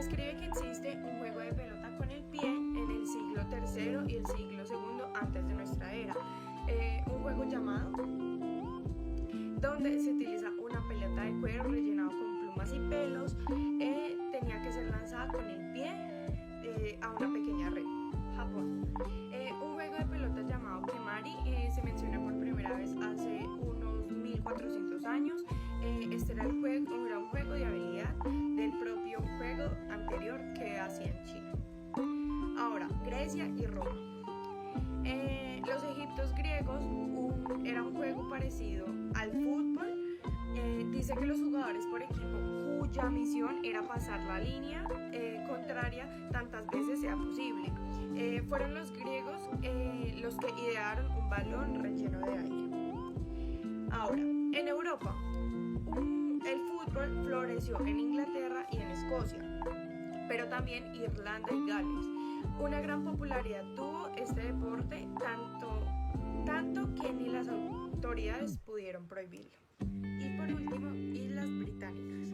describe que existe un juego de pelota con el pie en el siglo III y el siglo II antes de nuestra era. Un juego llamado, donde se utiliza una pelota de cuero rellenado con plumas y pelos, tenía que ser lanzada con el pie a una pequeña red. Japón. Un juego de pelota llamado Kemari se menciona por primera vez hace unos 1400 años. Este era un juego de habilidad del propio juego anterior que hacía en China. Ahora, Grecia y Roma. Los egiptos griegos era un juego parecido al fútbol. Dice que los jugadores por equipo cuya misión era pasar la línea contraria tantas veces sea posible. Fueron los griegos los que idearon un balón relleno de aire. Ahora, en Europa, el fútbol floreció en Inglaterra y en Escocia, pero también Irlanda y Gales. Una gran popularidad tuvo este deporte, tanto que ni las autoridades pudieron prohibirlo. Y por último, Islas Británicas.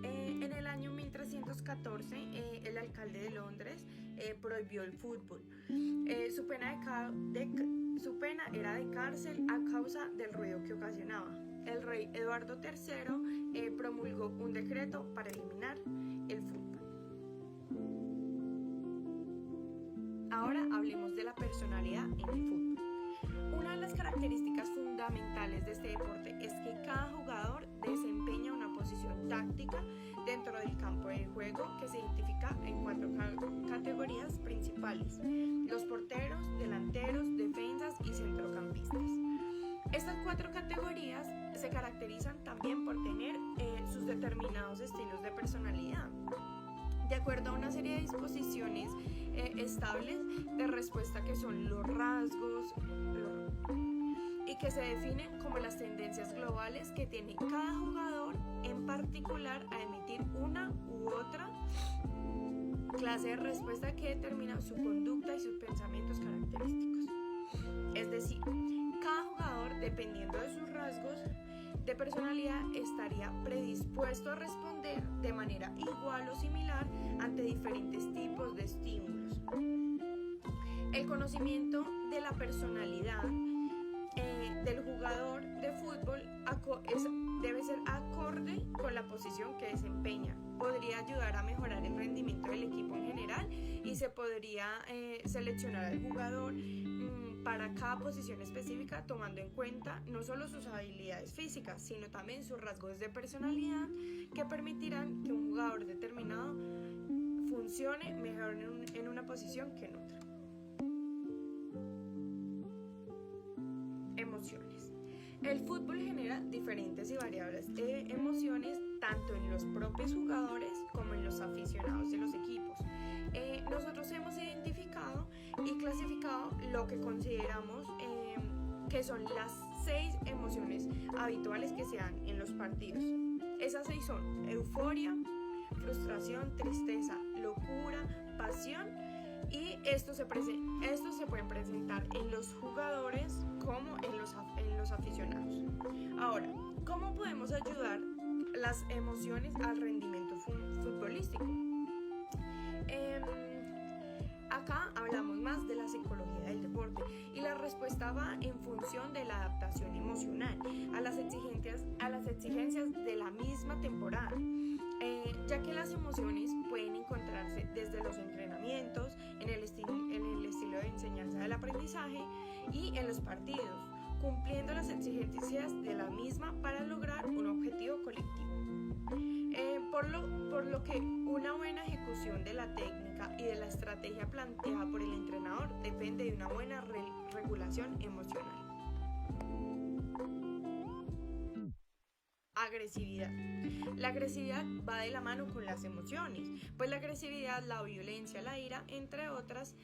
En el año 1314, el alcalde de Londres prohibió el fútbol. Su pena era de cárcel a causa del ruido que ocasionaba. El rey Eduardo III promulgó un decreto para eliminar el fútbol. Ahora hablemos de la personalidad en el fútbol. Una de las características fundamentales de este deporte es que cada jugador desempeña una posición táctica dentro del campo de juego que se identifica en 4 categorías principales: los porteros, delanteros, defensas y centrocampistas. Estas 4 categorías se caracterizan también por tener sus determinados estilos de personalidad, de acuerdo a una serie de disposiciones estables de respuesta que son los rasgos y que se definen como las tendencias globales que tiene cada jugador en particular a emitir una u otra clase de respuesta que determina su conducta y sus pensamientos característicos. Es decir, cada jugador, dependiendo de sus rasgos de personalidad, estaría predispuesto a responder de manera igual o similar ante diferentes tipos de estímulos. El conocimiento de la personalidad del jugador de fútbol debe ser acorde con la posición que desempeña. Podría ayudar a mejorar el rendimiento del equipo en general y se podría seleccionar al jugador para cada posición específica, tomando en cuenta no solo sus habilidades físicas, sino también sus rasgos de personalidad que permitirán que un jugador determinado funcione mejor en una posición que en otra. Emociones. El fútbol genera diferentes y variables emociones tanto en los propios jugadores como en los aficionados de los equipos. Nosotros hemos identificado y clasificado lo que consideramos que son las 6 emociones habituales que se dan en los partidos. Esas 6 son euforia, frustración, tristeza, locura, pasión, y estos se pueden presentar en los jugadores como en los aficionados. Ahora, ¿cómo podemos ayudar las emociones al rendimiento futbolístico? Acá hablamos más de la psicología del deporte y la respuesta va en función de la adaptación emocional a las exigencias de la misma temporada, ya que las emociones pueden encontrarse desde los entrenamientos, en el estilo de enseñanza del aprendizaje y en los partidos, cumpliendo las exigencias de la misma para lograr un objetivo colectivo. Por lo que una buena ejecución de la técnica y de la estrategia planteada por el entrenador depende de una buena regulación emocional. Agresividad. La agresividad va de la mano con las emociones, pues la agresividad, la violencia, la ira, entre otras,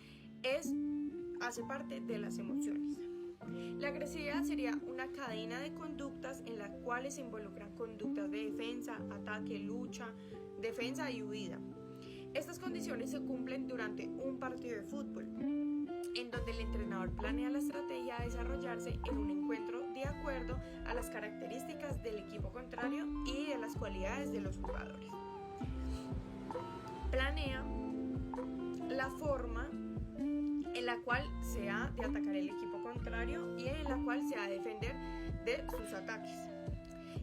hace parte de las emociones. La agresividad sería una cadena de conductas en las cuales se involucran conductas de defensa, ataque, lucha, defensa y huida. Estas condiciones se cumplen durante un partido de fútbol, en donde el entrenador planea la estrategia a desarrollarse en un encuentro de acuerdo a las características del equipo contrario y de las cualidades de los jugadores. planea la forma en la cual se ha de atacar el equipo contrario y en la cual se ha de defender de sus ataques.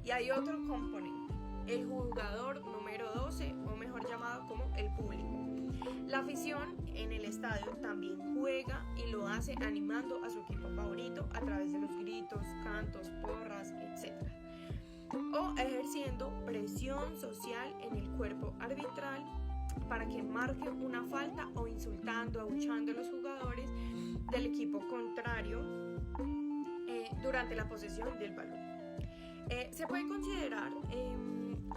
Y hay otro componente, el jugador número 12, o mejor llamado como el público. La afición en el estadio también juega y lo hace animando a su equipo favorito a través de los gritos, cantos, porras, etc. O ejerciendo presión social en el cuerpo arbitral para que marque una falta o insultando, abuchando a los jugadores del equipo contrario durante la posesión del balón. Se puede considerar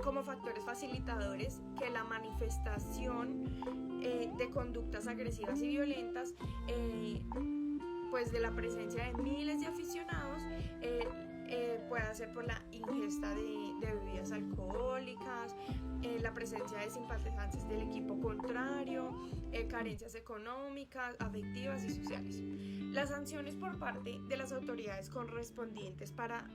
como factores facilitadores que la manifestación de conductas agresivas y violentas, pues de la presencia de miles de aficionados, puede ser por la ingesta de bebidas alcohólicas, la presencia de simpatizantes del equipo contrario, carencias económicas, afectivas y sociales. Las sanciones por parte de las autoridades correspondientes para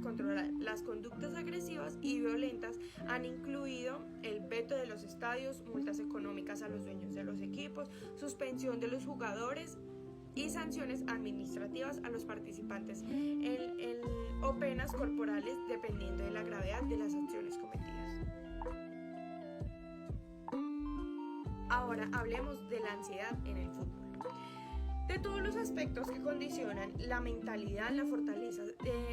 controlar las conductas agresivas y violentas han incluido el veto de los estadios, multas económicas a los dueños de los equipos, suspensión de los jugadores y sanciones administrativas a los participantes o penas corporales dependiendo de la gravedad de las acciones cometidas. Ahora hablemos de la ansiedad en el fútbol. De todos los aspectos que condicionan la mentalidad, la fortaleza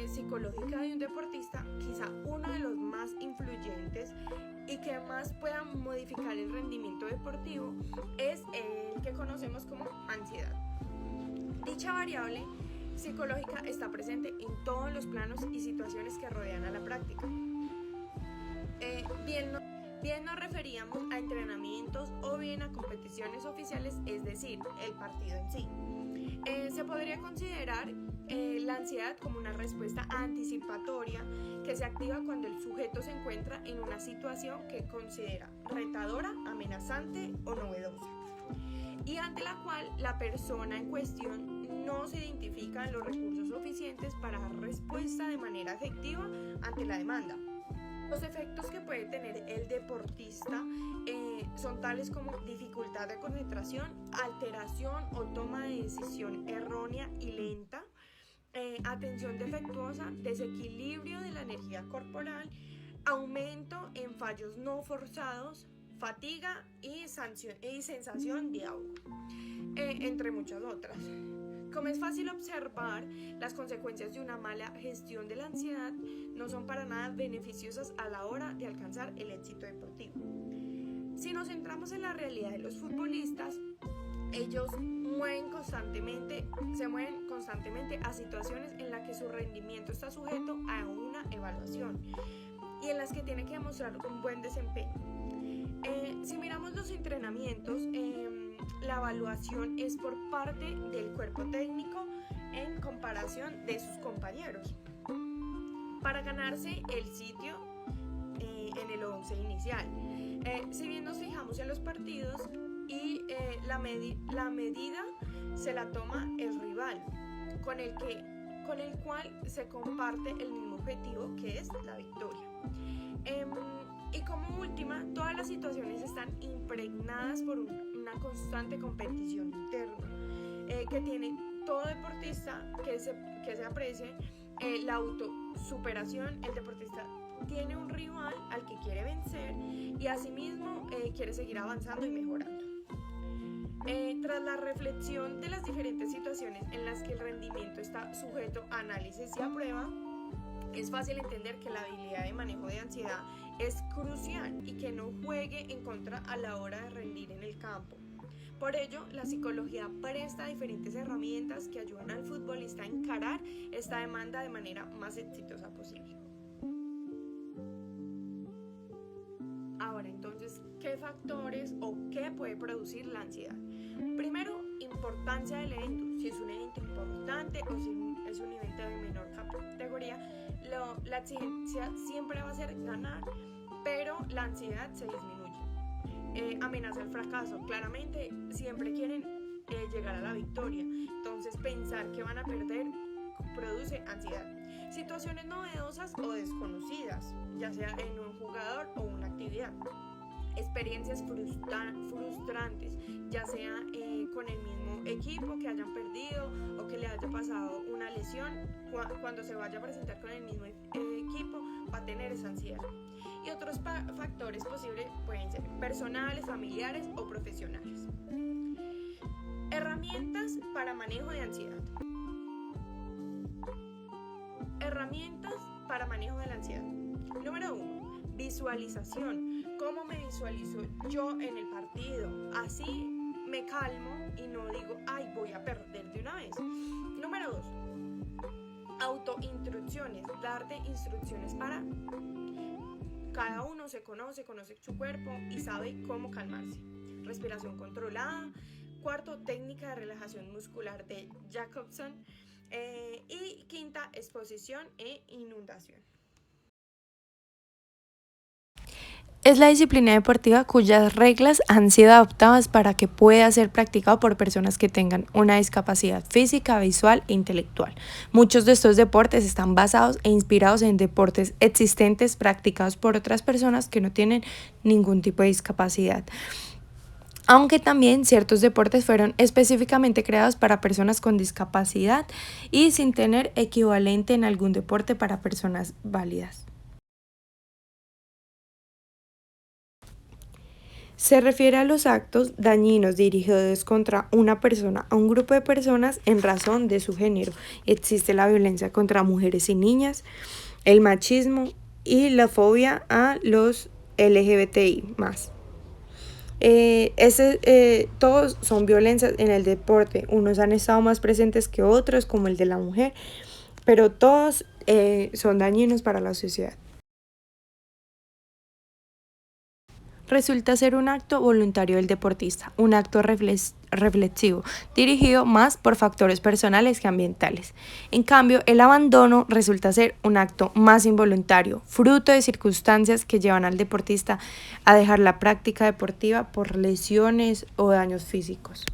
psicológica de un deportista, quizá uno de los más influyentes y que más pueda modificar el rendimiento deportivo es el que conocemos como ansiedad. Dicha variable psicológica está presente en todos los planos y situaciones que rodean a la práctica. Bien nos referíamos a entrenamientos o bien a competiciones oficiales, es decir, el partido en sí. Se podría considerar la ansiedad como una respuesta anticipatoria que se activa cuando el sujeto se encuentra en una situación que considera retadora, amenazante o novedosa, y ante la cual la persona en cuestión no se identifican los recursos suficientes para dar respuesta de manera efectiva ante la demanda. Los efectos que puede tener el deportista son tales como dificultad de concentración, alteración o toma de decisión errónea y lenta, atención defectuosa, desequilibrio de la energía corporal, aumento en fallos no forzados, fatiga y sensación de ahogo, entre muchas otras. Como es fácil observar, las consecuencias de una mala gestión de la ansiedad no son para nada beneficiosas a la hora de alcanzar el éxito deportivo. Si nos centramos en la realidad de los futbolistas, ellos se mueven constantemente a situaciones en las que su rendimiento está sujeto a una evaluación y en las que tienen que demostrar un buen desempeño. Si miramos los entrenamientos, la evaluación es por parte del cuerpo técnico en comparación de sus compañeros para ganarse el sitio en el 11 inicial. Si bien nos fijamos en los partidos y la medida se la toma el rival con el cual se comparte el mismo objetivo, que es la victoria. Y como última, todas las situaciones están impregnadas por una constante competición interna que tiene todo deportista que se aprecie la autosuperación. El deportista tiene un rival al que quiere vencer y asimismo quiere seguir avanzando y mejorando. Tras la reflexión de las diferentes situaciones en las que el rendimiento está sujeto a análisis y a prueba, es fácil entender que la habilidad de manejo de ansiedad es crucial y que no juegue en contra a la hora de rendir en el campo. Por ello, la psicología presta diferentes herramientas que ayudan al futbolista a encarar esta demanda de manera más exitosa posible. Ahora, entonces, ¿qué factores o qué puede producir la ansiedad? Primero, importancia del evento. Si es un evento importante o si es un evento de menor categoría, la exigencia siempre va a ser ganar, pero la ansiedad se disminuye. Amenaza el fracaso. Claramente, siempre quieren llegar a la victoria. Entonces, pensar que van a perder produce ansiedad. Situaciones novedosas o desconocidas, ya sea en un jugador o una actividad. Experiencias frustrantes, ya sea con el mismo equipo, que hayan perdido o que le haya pasado una lesión. Cuando se vaya a presentar con el mismo equipo va a tener esa ansiedad. Y otros factores posibles pueden ser personales, familiares o profesionales. Herramientas para manejo de ansiedad. Herramientas para manejo de la ansiedad. Número 1. Visualización. ¿Cómo me visualizo yo en el partido? Así me calmo y no digo, ay, voy a perder de una vez. Número 2. Autoinstrucciones. Darte instrucciones para... Cada uno se conoce su cuerpo y sabe cómo calmarse. Respiración controlada. 4. Técnica de relajación muscular de Jacobson. Y 5. Exposición e inundación. Es la disciplina deportiva cuyas reglas han sido adaptadas para que pueda ser practicado por personas que tengan una discapacidad física, visual e intelectual. Muchos de estos deportes están basados e inspirados en deportes existentes practicados por otras personas que no tienen ningún tipo de discapacidad. Aunque también ciertos deportes fueron específicamente creados para personas con discapacidad y sin tener equivalente en algún deporte para personas válidas. Se refiere a los actos dañinos dirigidos contra una persona o un grupo de personas en razón de su género. Existe la violencia contra mujeres y niñas, el machismo y la fobia a los LGBTI+. Todos son violencias en el deporte. Unos han estado más presentes que otros, como el de la mujer, pero todos son dañinos para la sociedad. Resulta ser un acto voluntario del deportista, un acto reflexivo, dirigido más por factores personales que ambientales. En cambio, el abandono resulta ser un acto más involuntario, fruto de circunstancias que llevan al deportista a dejar la práctica deportiva por lesiones o daños físicos.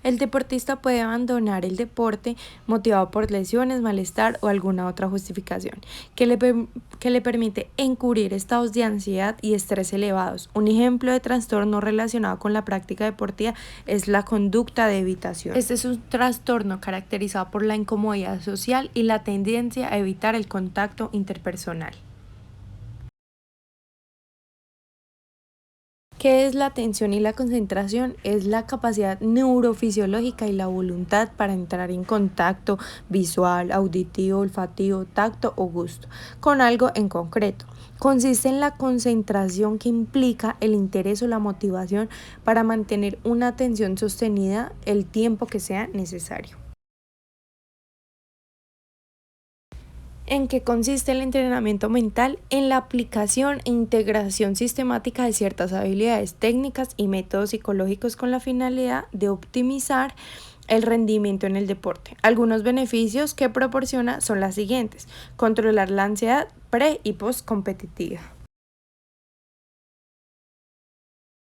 El deportista puede abandonar el deporte motivado por lesiones, malestar o alguna otra justificación que le permite encubrir estados de ansiedad y estrés elevados. Un ejemplo de trastorno relacionado con la práctica deportiva es la conducta de evitación. Este es un trastorno caracterizado por la incomodidad social y la tendencia a evitar el contacto interpersonal. ¿Qué es la atención y la concentración? Es la capacidad neurofisiológica y la voluntad para entrar en contacto visual, auditivo, olfativo, tacto o gusto con algo en concreto. Consiste en la concentración que implica el interés o la motivación para mantener una atención sostenida el tiempo que sea necesario. ¿En qué consiste el entrenamiento mental? En la aplicación e integración sistemática de ciertas habilidades técnicas y métodos psicológicos con la finalidad de optimizar el rendimiento en el deporte. Algunos beneficios que proporciona son las siguientes: controlar la ansiedad pre y post competitiva.